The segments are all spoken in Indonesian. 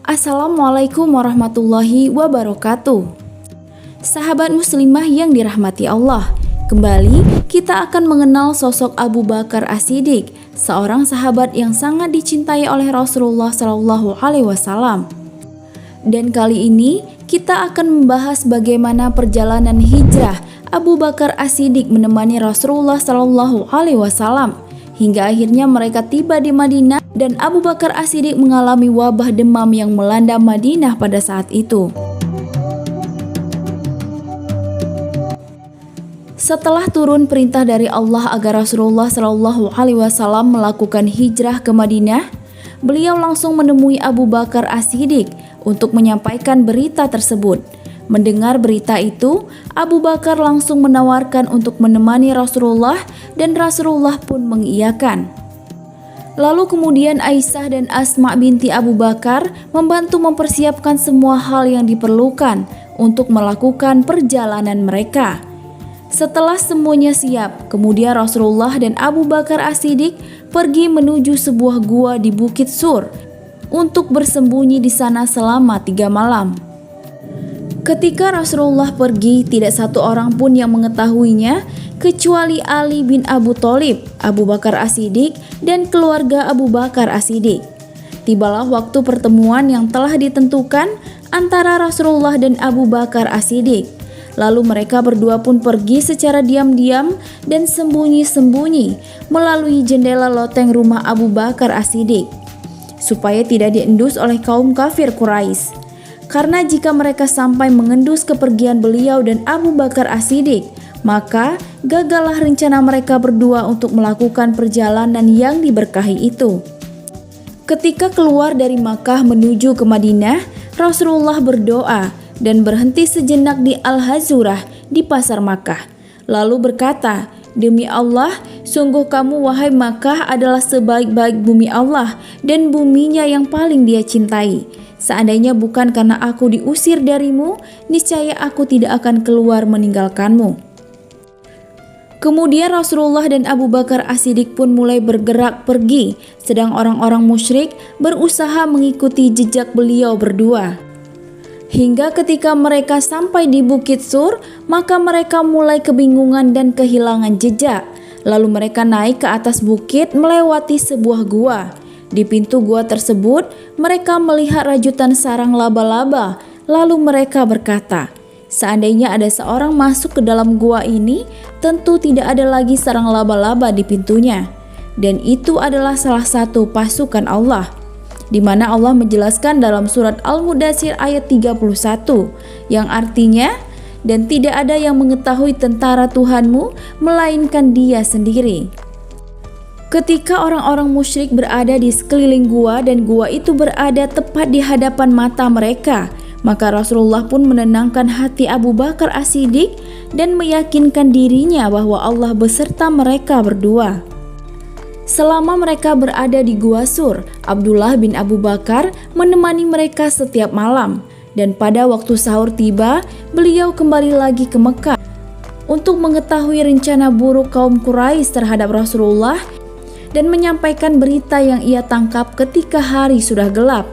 Assalamualaikum warahmatullahi wabarakatuh. Sahabat muslimah yang dirahmati Allah, kembali kita akan mengenal sosok Abu Bakar As-Siddiq, seorang sahabat yang sangat dicintai oleh Rasulullah SAW. Dan kali ini kita akan membahas bagaimana perjalanan hijrah Abu Bakar As-Siddiq menemani Rasulullah SAW hingga akhirnya mereka tiba di Madinah dan Abu Bakar As-Siddiq mengalami wabah demam yang melanda Madinah pada saat itu. Setelah turun perintah dari Allah agar Rasulullah SAW melakukan hijrah ke Madinah, beliau langsung menemui Abu Bakar As-Siddiq untuk menyampaikan berita tersebut. Mendengar berita itu, Abu Bakar langsung menawarkan untuk menemani Rasulullah dan Rasulullah pun mengiyakan. Lalu kemudian Aisyah dan Asma binti Abu Bakar membantu mempersiapkan semua hal yang diperlukan untuk melakukan perjalanan mereka. Setelah semuanya siap, kemudian Rasulullah dan Abu Bakar As-Siddiq pergi menuju sebuah gua di Bukit Sur untuk bersembunyi di sana selama 3 malam. Ketika Rasulullah pergi, tidak satu orang pun yang mengetahuinya kecuali Ali bin Abu Thalib, Abu Bakar As-Siddiq, dan keluarga Abu Bakar As-Siddiq. Tibalah waktu pertemuan yang telah ditentukan antara Rasulullah dan Abu Bakar As-Siddiq. Lalu mereka berdua pun pergi secara diam-diam dan sembunyi-sembunyi melalui jendela loteng rumah Abu Bakar As-Siddiq supaya tidak diendus oleh kaum kafir Quraisy. Karena jika mereka sampai mengendus kepergian beliau dan Abu Bakar As-Siddiq, maka gagallah rencana mereka berdua untuk melakukan perjalanan yang diberkahi itu. Ketika keluar dari Makkah menuju ke Madinah, Rasulullah berdoa dan berhenti sejenak di Al-Hazurah di pasar Makkah. Lalu berkata, "Demi Allah, sungguh kamu wahai Makkah adalah sebaik-baik bumi Allah dan buminya yang paling Dia cintai. Seandainya bukan karena aku diusir darimu, niscaya aku tidak akan keluar meninggalkanmu." Kemudian Rasulullah dan Abu Bakar As-Siddiq pun mulai bergerak pergi, sedang orang-orang musyrik berusaha mengikuti jejak beliau berdua. Hingga ketika mereka sampai di Bukit Sur, maka mereka mulai kebingungan dan kehilangan jejak. Lalu mereka naik ke atas bukit melewati sebuah gua. Di pintu gua tersebut, mereka melihat rajutan sarang laba-laba. Lalu mereka berkata, "Seandainya ada seorang masuk ke dalam gua ini, tentu tidak ada lagi sarang laba-laba di pintunya." Dan itu adalah salah satu pasukan Allah, di mana Allah menjelaskan dalam surat Al-Mudaththir ayat 31, yang artinya, "Dan tidak ada yang mengetahui tentara Tuhanmu, melainkan Dia sendiri." Ketika orang-orang musyrik berada di sekeliling gua dan gua itu berada tepat di hadapan mata mereka, maka Rasulullah pun menenangkan hati Abu Bakar As-Siddiq dan meyakinkan dirinya bahwa Allah beserta mereka berdua. Selama mereka berada di Gua Sur, Abdullah bin Abu Bakar menemani mereka setiap malam, dan pada waktu sahur tiba, beliau kembali lagi ke Mekah untuk mengetahui rencana buruk kaum Quraisy terhadap Rasulullah dan menyampaikan berita yang ia tangkap ketika hari sudah gelap.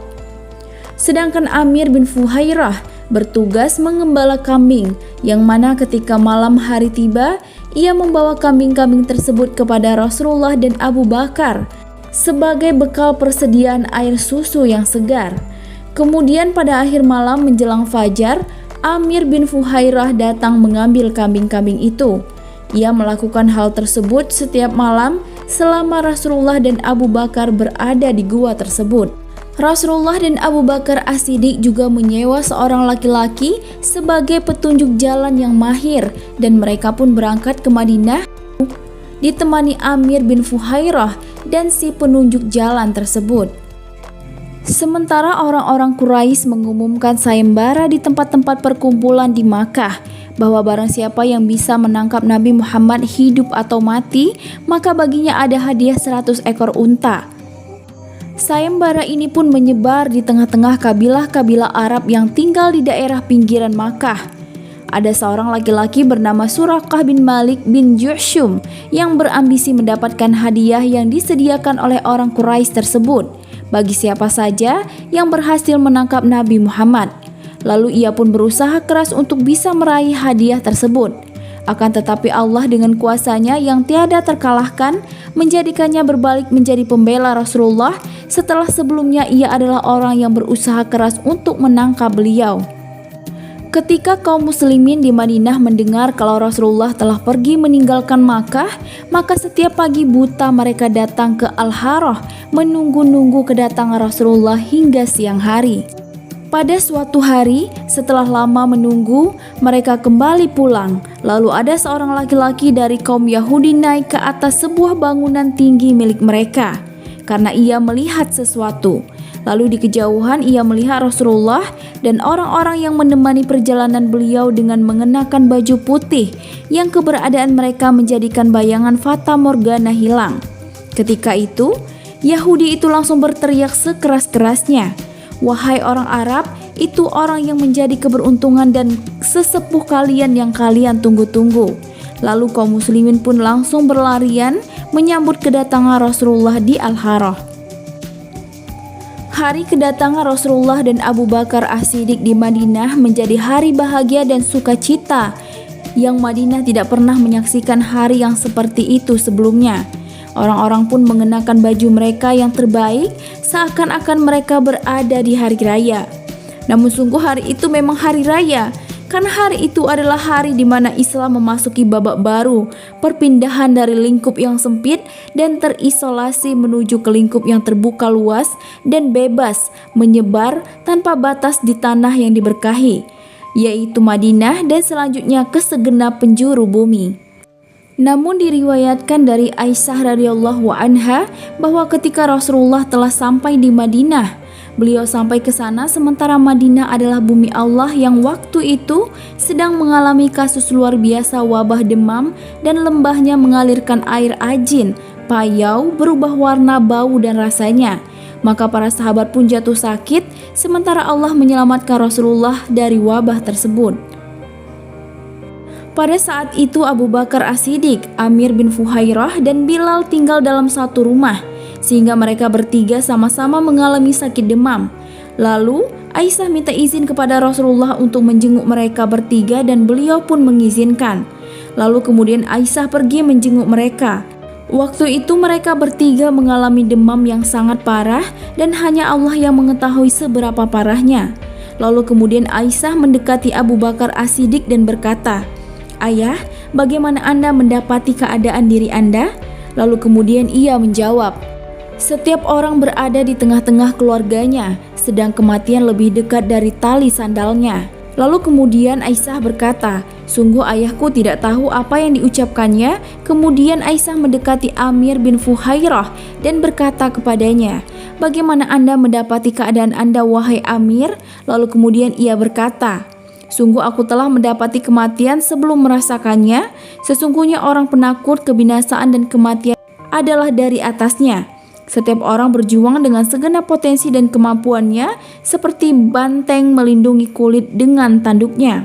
Sedangkan Amir bin Fuhairah bertugas mengembala kambing, yang mana ketika malam hari tiba, ia membawa kambing-kambing tersebut kepada Rasulullah dan Abu Bakar sebagai bekal persediaan air susu yang segar. Kemudian pada akhir malam menjelang fajar, Amir bin Fuhairah datang mengambil kambing-kambing itu. Ia melakukan hal tersebut setiap malam selama Rasulullah dan Abu Bakar berada di gua tersebut. Rasulullah dan Abu Bakar As-Siddiq juga menyewa seorang laki-laki sebagai petunjuk jalan yang mahir, dan mereka pun berangkat ke Madinah ditemani Amir bin Fuhairah dan si penunjuk jalan tersebut. Sementara orang-orang Quraisy mengumumkan sayembara di tempat-tempat perkumpulan di Makkah bahwa barang siapa yang bisa menangkap Nabi Muhammad hidup atau mati, maka baginya ada hadiah 100 ekor unta. Sayembara ini pun menyebar di tengah-tengah kabilah-kabilah Arab yang tinggal di daerah pinggiran Makkah. Ada seorang laki-laki bernama Suraqah bin Malik bin Ju'shum yang berambisi mendapatkan hadiah yang disediakan oleh orang Quraisy tersebut. bagi siapa saja yang berhasil menangkap Nabi Muhammad. Lalu ia pun berusaha keras untuk bisa meraih hadiah tersebut. Akan tetapi Allah dengan kuasanya yang tiada terkalahkan menjadikannya berbalik menjadi pembela Rasulullah setelah sebelumnya ia adalah orang yang berusaha keras untuk menangkap beliau. Ketika kaum muslimin di Madinah mendengar kalau Rasulullah telah pergi meninggalkan Makkah, maka setiap pagi buta mereka datang ke Al-Harah menunggu-nunggu kedatangan Rasulullah hingga siang hari. Pada suatu hari, setelah lama menunggu, mereka kembali pulang. Lalu ada seorang laki-laki dari kaum Yahudi naik ke atas sebuah bangunan tinggi milik mereka, karena ia melihat sesuatu. Lalu di kejauhan ia melihat Rasulullah dan orang-orang yang menemani perjalanan beliau dengan mengenakan baju putih, yang keberadaan mereka menjadikan bayangan Fata Morgana hilang. Ketika itu, Yahudi itu langsung berteriak sekeras-kerasnya, "Wahai orang Arab, itu orang yang menjadi keberuntungan dan sesepuh kalian yang kalian tunggu-tunggu." Lalu kaum muslimin pun langsung berlarian menyambut kedatangan Rasulullah di Al-Harah. Hari kedatangan Rasulullah dan Abu Bakar As-Siddiq di Madinah menjadi hari bahagia dan sukacita yang Madinah tidak pernah menyaksikan hari yang seperti itu sebelumnya. Orang-orang pun mengenakan baju mereka yang terbaik seakan-akan mereka berada di hari raya. Namun sungguh hari itu memang hari raya, karena hari itu adalah hari di mana Islam memasuki babak baru, perpindahan dari lingkup yang sempit dan terisolasi menuju ke lingkup yang terbuka luas dan bebas menyebar tanpa batas di tanah yang diberkahi, yaitu Madinah dan selanjutnya ke segenap penjuru bumi. Namun diriwayatkan dari Aisyah radhiyallahu anha bahwa ketika Rasulullah telah sampai di Madinah, beliau sampai ke sana sementara Madinah adalah bumi Allah yang waktu itu sedang mengalami kasus luar biasa wabah demam dan lembahnya mengalirkan air ajin, payau, berubah warna, bau dan rasanya. Maka para sahabat pun jatuh sakit sementara Allah menyelamatkan Rasulullah dari wabah tersebut. Pada saat itu Abu Bakar As-Siddiq, Amir bin Fuhairah dan Bilal tinggal dalam satu rumah, sehingga mereka bertiga sama-sama mengalami sakit demam. Lalu Aisyah minta izin kepada Rasulullah untuk menjenguk mereka bertiga dan beliau pun mengizinkan. Lalu kemudian Aisyah pergi menjenguk mereka. Waktu itu mereka bertiga mengalami demam yang sangat parah dan hanya Allah yang mengetahui seberapa parahnya. Lalu kemudian Aisyah mendekati Abu Bakar As-Siddiq dan berkata, "Ayah, bagaimana Anda mendapati keadaan diri Anda?" Lalu kemudian ia menjawab, "Setiap orang berada di tengah-tengah keluarganya, sedang kematian lebih dekat dari tali sandalnya." Lalu kemudian Aisyah berkata, "Sungguh ayahku tidak tahu apa yang diucapkannya." Kemudian Aisyah mendekati Amir bin Fuhairah dan berkata kepadanya, "Bagaimana Anda mendapati keadaan Anda, wahai Amir?" Lalu kemudian ia berkata, "Sungguh aku telah mendapati kematian sebelum merasakannya. Sesungguhnya orang penakut kebinasaan dan kematian adalah dari atasnya. Setiap orang berjuang dengan segenap potensi dan kemampuannya, seperti banteng melindungi kulit dengan tanduknya."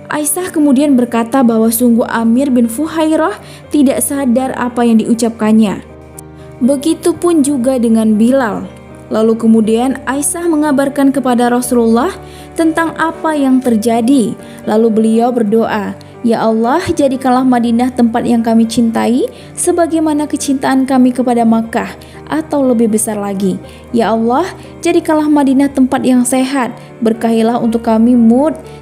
Aisyah kemudian berkata bahwa sungguh Amir bin Fuhairah tidak sadar apa yang diucapkannya. Begitupun juga dengan Bilal. Lalu kemudian Aisyah mengabarkan kepada Rasulullah tentang apa yang terjadi. Lalu beliau berdoa, "Ya Allah, jadikanlah Madinah tempat yang kami cintai sebagaimana kecintaan kami kepada Makkah, atau lebih besar lagi. Ya Allah, jadikanlah Madinah tempat yang sehat, berkahilah untuk kami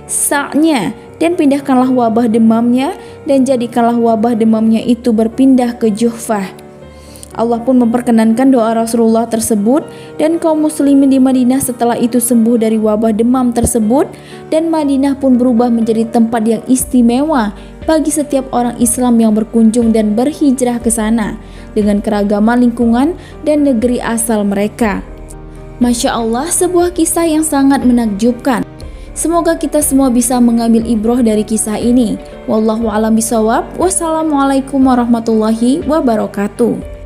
sa'nya, dan pindahkanlah wabah demamnya, dan jadikanlah wabah demamnya itu berpindah ke Juhfah." Allah pun memperkenankan doa Rasulullah tersebut dan kaum muslimin di Madinah setelah itu sembuh dari wabah demam tersebut, dan Madinah pun berubah menjadi tempat yang istimewa bagi setiap orang Islam yang berkunjung dan berhijrah ke sana dengan keragaman lingkungan dan negeri asal mereka. Masya Allah, sebuah kisah yang sangat menakjubkan. Semoga kita semua bisa mengambil ibroh dari kisah ini. Wallahu a'lam bishawab. Wassalamualaikum warahmatullahi wabarakatuh.